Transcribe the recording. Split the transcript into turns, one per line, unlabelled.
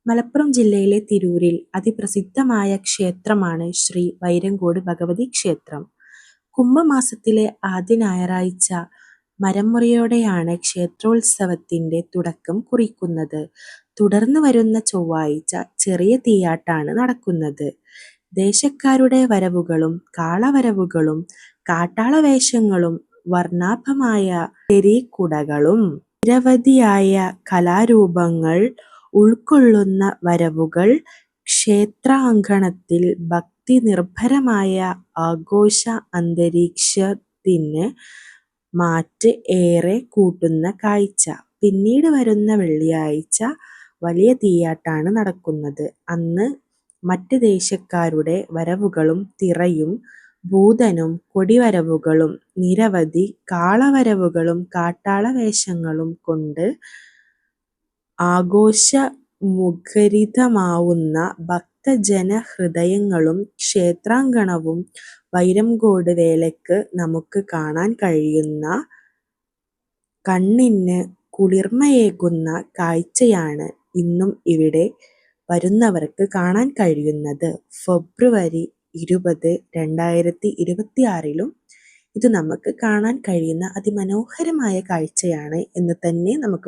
മലപ്പുറം ജില്ലയിലെ തിരൂരിൽ അതിപ്രസിദ്ധമായ ക്ഷേത്രമാണ് ശ്രീ വൈരങ്കോട് ഭഗവതി ക്ഷേത്രം. കുംഭമാസത്തിലെ ആദ്യ ഞായറാഴ്ച മരമുറിയോടെയാണ് ക്ഷേത്രോത്സവത്തിന്റെ തുടക്കം കുറിക്കുന്നത്. തുടർന്ന് വരുന്ന ചൊവ്വാഴ്ച ചെറിയ തീയാട്ടാണ് നടക്കുന്നത്. ദേശക്കാരുടെ വരവുകളും കാളവരവുകളും കാട്ടാളവേഷങ്ങളും വർണ്ണാഭമായ തെരീക്കുടകളും നിരവധിയായ കലാരൂപങ്ങൾ ഉൾക്കൊള്ളുന്ന വരവുകൾ ക്ഷേത്രാങ്കണത്തിൽ ഭക്തിനിർഭരമായ ആഘോഷ അന്തരീക്ഷത്തിന് മാറ്റ് ഏറെ കൂട്ടുന്ന കാഴ്ച. പിന്നീട് വരുന്ന വെള്ളിയാഴ്ച വലിയ തീയാട്ടാണ് നടക്കുന്നത്. അന്ന് മറ്റ് ദേശക്കാരുടെ വരവുകളും തിറയും ഭൂതനും കൊടിവരവുകളും നിരവധി കാളവരവുകളും കാട്ടാളവേഷങ്ങളും കൊണ്ട് ആഘോഷമുഖരിതമാവുന്ന ഭക്തജനഹൃദയങ്ങളും ക്ഷേത്രാങ്കണവും വൈരങ്കോട് വേലയ്ക്ക് നമുക്ക് കാണാൻ കഴിയുന്ന കണ്ണിന് കുളിർമയേകുന്ന കാഴ്ചയാണ് ഇന്നും ഇവിടെ വരുന്നവർക്ക് കാണാൻ കഴിയുന്നത്. ഫെബ്രുവരി 20, 2026 ഇത് നമുക്ക് കാണാൻ കഴിയുന്ന അതിമനോഹരമായ കാഴ്ചയാണ് എന്ന് തന്നെ നമുക്ക്